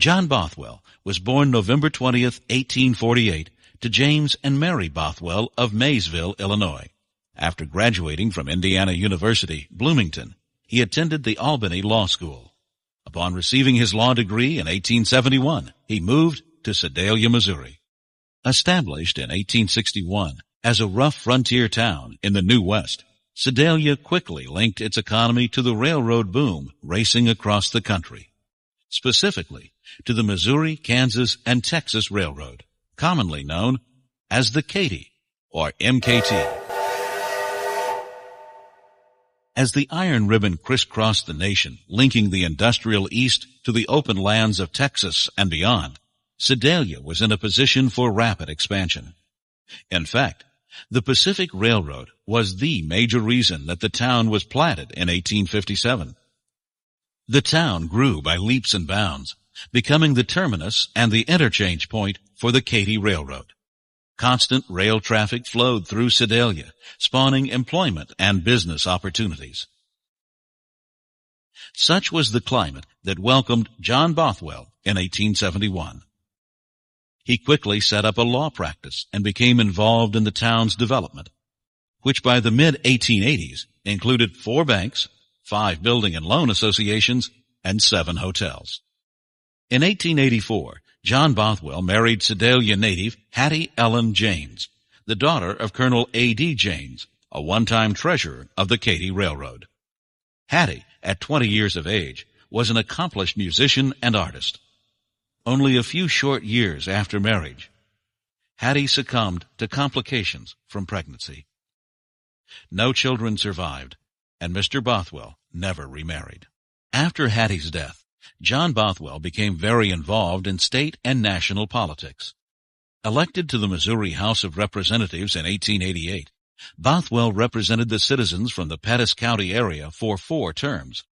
John Bothwell was born November 20th, 1848, to James and Mary Bothwell of Maysville, Illinois. After graduating from Indiana University, Bloomington, he attended the Albany Law School. Upon receiving his law degree in 1871, he moved to Sedalia, Missouri. Established in 1861 as a rough frontier town in the New West, Sedalia quickly linked its economy to the railroad boom racing across the country, specifically to the Missouri, Kansas, and Texas Railroad, commonly known as the Katy or MKT. As the iron ribbon crisscrossed the nation, linking the industrial East to the open lands of Texas and beyond, Sedalia was in a position for rapid expansion. In fact, the Pacific Railroad was the major reason that the town was platted in 1857. The town grew by leaps and bounds, becoming the terminus and the interchange point for the Katy Railroad. Constant rail traffic flowed through Sedalia, spawning employment and business opportunities. Such was the climate that welcomed John Bothwell in 1871. He quickly set up a law practice and became involved in the town's development, which by the mid-1880s included 4 banks, 5 building and loan associations, and 7 hotels. In 1884, John Bothwell married Sedalia native Hattie Ellen Janes, the daughter of Colonel A.D. Janes, a one-time treasurer of the Katy Railroad. Hattie, at 20 years of age, was an accomplished musician and artist. Only a few short years after marriage, Hattie succumbed to complications from pregnancy. No children survived, and Mr. Bothwell never remarried. After Hattie's death, John Bothwell became very involved in state and national politics. Elected to the Missouri House of Representatives in 1888, Bothwell represented the citizens from the Pettis County area for 4 terms.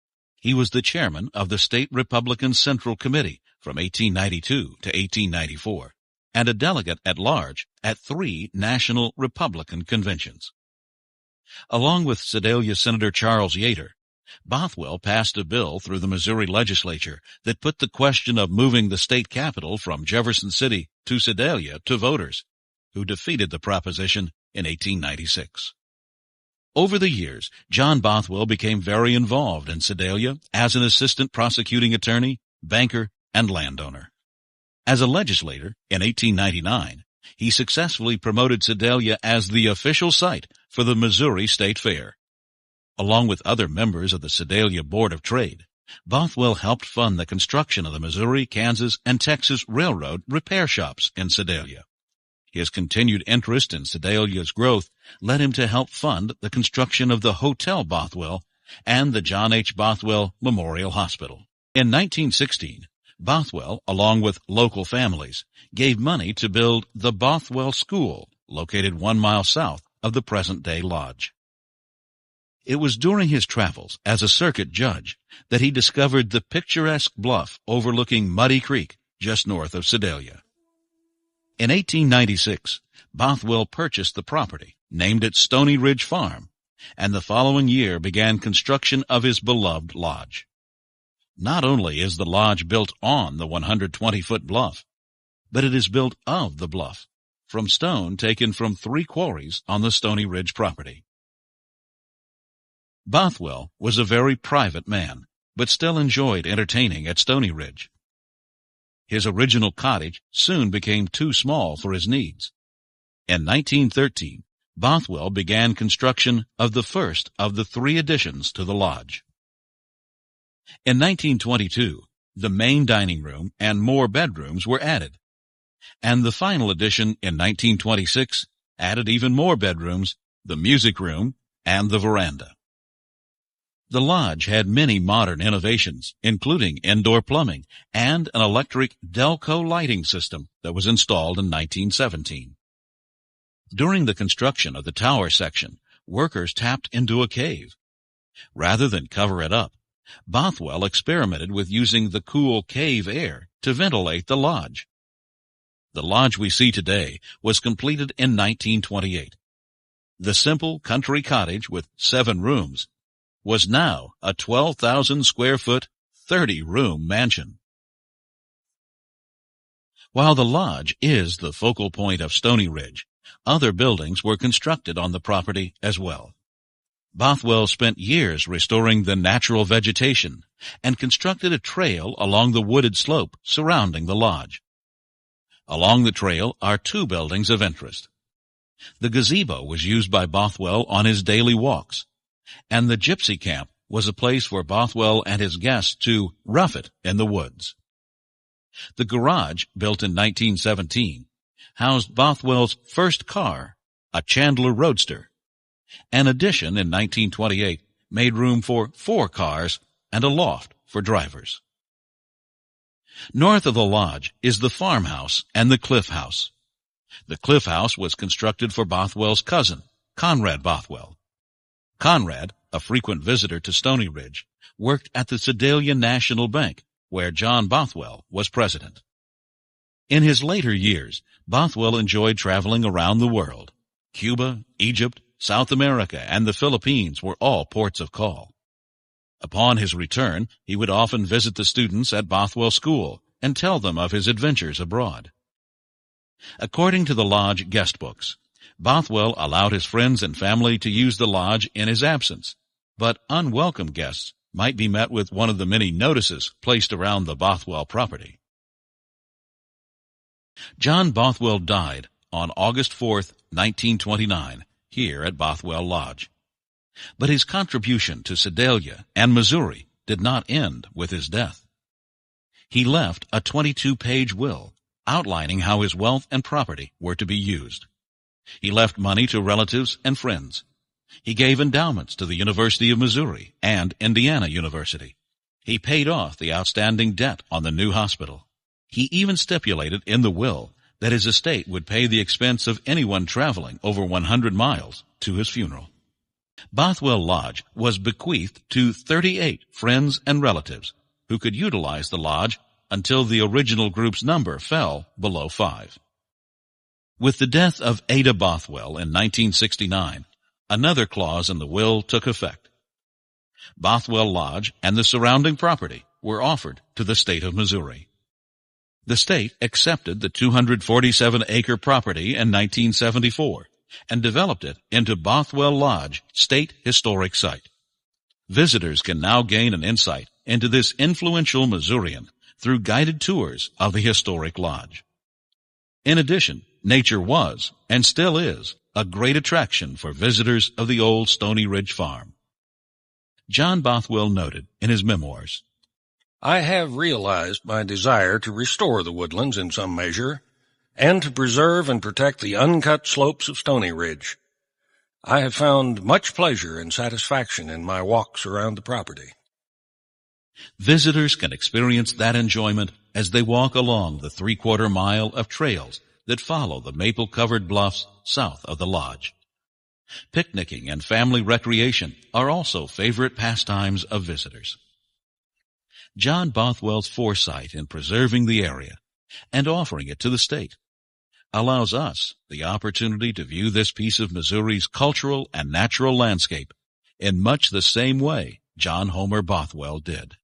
He was the chairman of the State Republican Central Committee from 1892 to 1894, and a delegate at large at 3 national Republican conventions. Along with Sedalia Senator Charles Yater, Bothwell passed a bill through the Missouri legislature that put the question of moving the state capital from Jefferson City to Sedalia to voters, who defeated the proposition in 1896. Over the years, John Bothwell became very involved in Sedalia as an assistant prosecuting attorney, banker, and landowner. As a legislator, in 1899, he successfully promoted Sedalia as the official site for the Missouri State Fair. Along with other members of the Sedalia Board of Trade, Bothwell helped fund the construction of the Missouri, Kansas, and Texas Railroad repair shops in Sedalia. His continued interest in Sedalia's growth led him to help fund the construction of the Hotel Bothwell and the John H. Bothwell Memorial Hospital. In 1916, Bothwell, along with local families, gave money to build the Bothwell School, located 1 mile south of the present-day lodge. It was during his travels as a circuit judge that he discovered the picturesque bluff overlooking Muddy Creek just north of Sedalia. In 1896, Bothwell purchased the property, named it Stonyridge Farm, and the following year began construction of his beloved lodge. Not only is the lodge built on the 120-foot bluff, but it is built of the bluff, from stone taken from 3 quarries on the Stonyridge property. Bothwell was a very private man, but still enjoyed entertaining at Stonyridge. His original cottage soon became too small for his needs. In 1913, Bothwell began construction of the first of the 3 additions to the lodge. In 1922, the main dining room and more bedrooms were added, and the final addition in 1926 added even more bedrooms, the music room, and the veranda. The lodge had many modern innovations, including indoor plumbing and an electric Delco lighting system that was installed in 1917. During the construction of the tower section, workers tapped into a cave. Rather than cover it up, Bothwell experimented with using the cool cave air to ventilate the lodge. The lodge we see today was completed in 1928. The simple country cottage with 7 rooms was now a 12,000 square foot, 30-room mansion. While the lodge is the focal point of Stonyridge, other buildings were constructed on the property as well. Bothwell spent years restoring the natural vegetation and constructed a trail along the wooded slope surrounding the lodge. Along the trail are two buildings of interest. The gazebo was used by Bothwell on his daily walks, and the gypsy camp was a place for Bothwell and his guests to rough it in the woods. The garage, built in 1917, housed Bothwell's first car, a Chandler Roadster. An addition in 1928 made room for 4 cars and a loft for drivers. North of the lodge is the farmhouse and the Cliff House. The Cliff House was constructed for Bothwell's cousin, Conrad Bothwell. Conrad, a frequent visitor to Stonyridge, worked at the Sedalia National Bank, where John Bothwell was president. In his later years, Bothwell enjoyed traveling around the world. Cuba, Egypt, South America, and the Philippines were all ports of call. Upon his return, he would often visit the students at Bothwell School and tell them of his adventures abroad. According to the lodge guest books, Bothwell allowed his friends and family to use the lodge in his absence, but unwelcome guests might be met with one of the many notices placed around the Bothwell property. John Bothwell died on August 4, 1929, here at Bothwell Lodge. But his contribution to Sedalia and Missouri did not end with his death. He left a 22-page will outlining how his wealth and property were to be used. He left money to relatives and friends. He gave endowments to the University of Missouri and Indiana University. He paid off the outstanding debt on the new hospital. He even stipulated in the will that his estate would pay the expense of anyone traveling over 100 miles to his funeral. Bothwell Lodge was bequeathed to 38 friends and relatives who could utilize the lodge until the original group's number fell below 5. With the death of Ada Bothwell in 1969, another clause in the will took effect. Bothwell Lodge and the surrounding property were offered to the state of Missouri. The state accepted the 247-acre property in 1974 and developed it into Bothwell Lodge State Historic Site. Visitors can now gain an insight into this influential Missourian through guided tours of the historic lodge. In addition, nature was, and still is, a great attraction for visitors of the old Stonyridge farm. John Bothwell noted in his memoirs, I have realized my desire to restore the woodlands in some measure, and to preserve and protect the uncut slopes of Stonyridge. I have found much pleasure and satisfaction in my walks around the property. Visitors can experience that enjoyment as they walk along the 3/4 mile of trails that follow the maple-covered bluffs south of the lodge. Picnicking and family recreation are also favorite pastimes of visitors. John Bothwell's foresight in preserving the area and offering it to the state allows us the opportunity to view this piece of Missouri's cultural and natural landscape in much the same way John Homer Bothwell did.